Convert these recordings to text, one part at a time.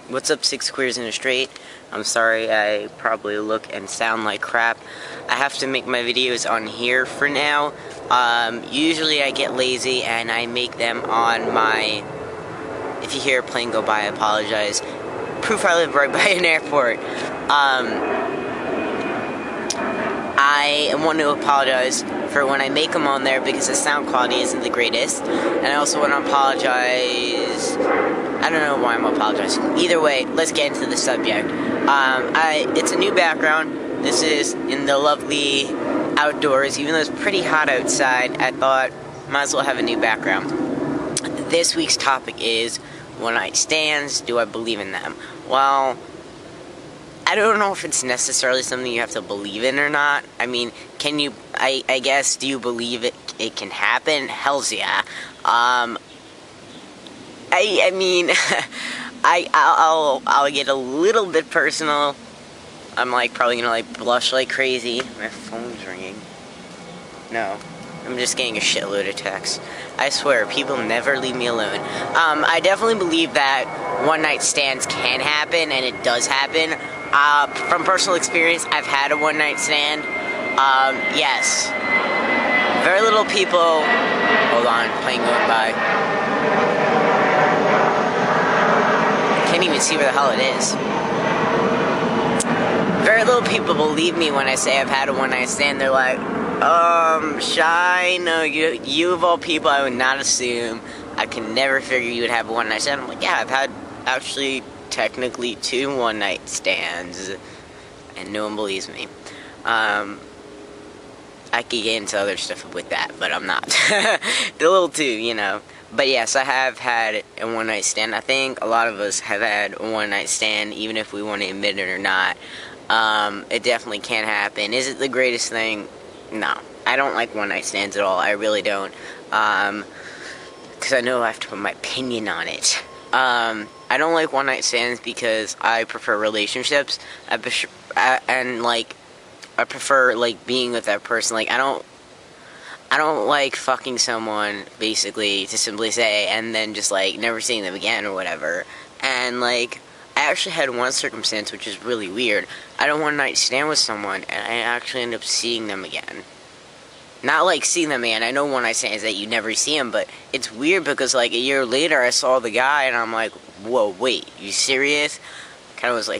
What's up, six queers in a straight? I'm sorry I probably look and sound like crap. I have to make my videos on here for now. Usually I get lazy and I make them on my... If you hear a plane go by, I apologize. Proof I live right by an airport. I want to apologize for when I make them on there because the sound quality isn't the greatest. And I also want to apologize... I don't know why I'm apologizing. Either way, let's get into the subject. It's a new background. This is in the lovely outdoors. Even though it's pretty hot outside, I thought might as well have a new background. This week's topic is one-night stands. Do I believe in them? Well, I don't know if it's necessarily something you have to believe in or not. I mean, can you... I guess, do you believe it can happen? Hells yeah. I mean, I'll get a little bit personal. I'm probably gonna blush like crazy. My phone's ringing. No, I'm just getting a shitload of texts. I swear, people never leave me alone. I definitely believe that one-night stands can happen, and it does happen. From personal experience, I've had a one-night stand. Yes. Very little people... Hold on, plane going by. Can't even see where the hell it is. Very little people believe me when I say I've had a one-night stand. They're like, Shy, no, you of all people, I would not assume. I can never figure you would have a one-night stand. I'm like, yeah, I've had actually technically 2 one-night stands, and no one believes me. I could get into other stuff with that, but I'm not. A little too, you know. But yes, I have had a one-night stand. I think a lot of us have had a one-night stand, even if we want to admit it or not. It definitely can happen. Is it the greatest thing? No. I don't like one-night stands at all. I really don't. Because I know I have to put my opinion on it. I don't like one-night stands because I prefer relationships. I prefer, being with that person. I don't like fucking someone, basically, to simply say, and then just, never seeing them again or whatever. And, I actually had one circumstance which is really weird. I had a one-night stand with someone, and I actually ended up seeing them again. Not, seeing them again. I know one-night stands that you never see them, but it's weird because, a year later, I saw the guy, and I'm like, whoa, wait, you serious? Kind of was,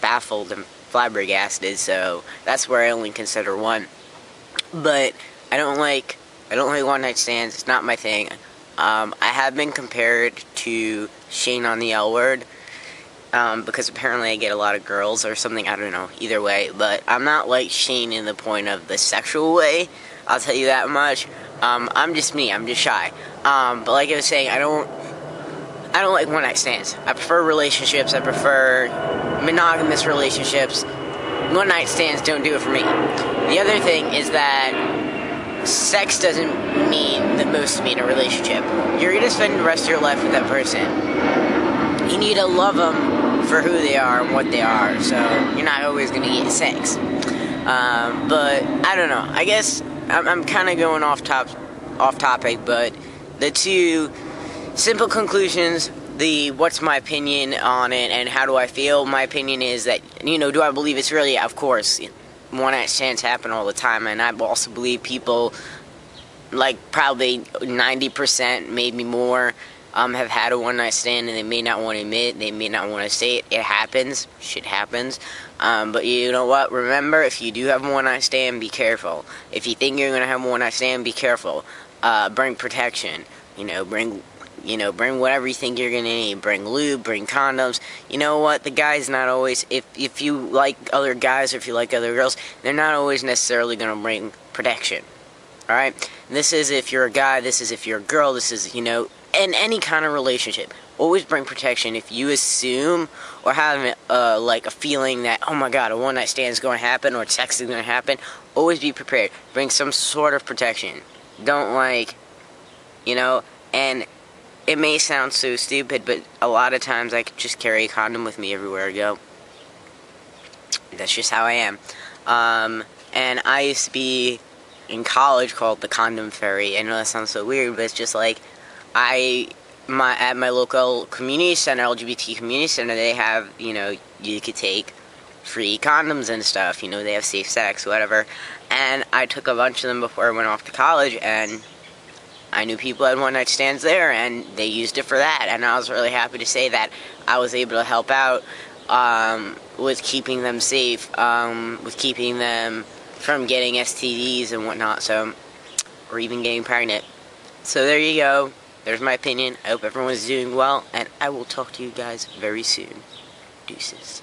baffled and flabbergasted, so that's where I only consider one. But I don't like one-night stands. It's not my thing. I have been compared to Shane on the L Word, because apparently I get a lot of girls or something. I don't know. Either way, but I'm not like Shane in the point of the sexual way. I'll tell you that much. I'm just me. I'm just shy. But like I was saying, I don't like one-night stands. I prefer relationships. I prefer monogamous relationships. One-night stands don't do it for me. The other thing is that sex doesn't mean the most to me in a relationship. You're going to spend the rest of your life with that person. You need to love them for who they are and what they are, so you're not always going to get sex. But, I don't know. I guess I'm kind of going off topic, but the two simple conclusions, what's my opinion on it and how do I feel? My opinion is that, do I believe it's really? Of course, one-night stands happen all the time, and I also believe people, probably 90%, maybe more, have had a one-night stand, and they may not want to admit, they may not want to say it. It happens. Shit happens. But you know what? Remember, if you do have a one-night stand, be careful. If you think you're going to have a one-night stand, be careful. Bring protection. Bring whatever you think you're going to need. Bring lube, bring condoms. You know what? The guy's not always... If you like other guys or if you like other girls, they're not always necessarily going to bring protection. Alright? This is if you're a guy, this is if you're a girl, this is, in any kind of relationship. Always bring protection. If you assume or have, a feeling that, oh my god, a one-night stand is going to happen or sex is going to happen, always be prepared. Bring some sort of protection. Don't, and... It may sound so stupid, but a lot of times I just carry a condom with me everywhere I go. That's just how I am. And I used to be in college called the Condom Fairy. I know that sounds so weird, but it's just I at my local community center, LGBT community center, they have, you could take free condoms and stuff. They have safe sex, whatever. And I took a bunch of them before I went off to college, and I knew people had one night stands there, and they used it for that. And I was really happy to say that I was able to help out with keeping them safe, with keeping them from getting STDs and whatnot, or even getting pregnant. So there you go. There's my opinion. I hope everyone's doing well, and I will talk to you guys very soon. Deuces.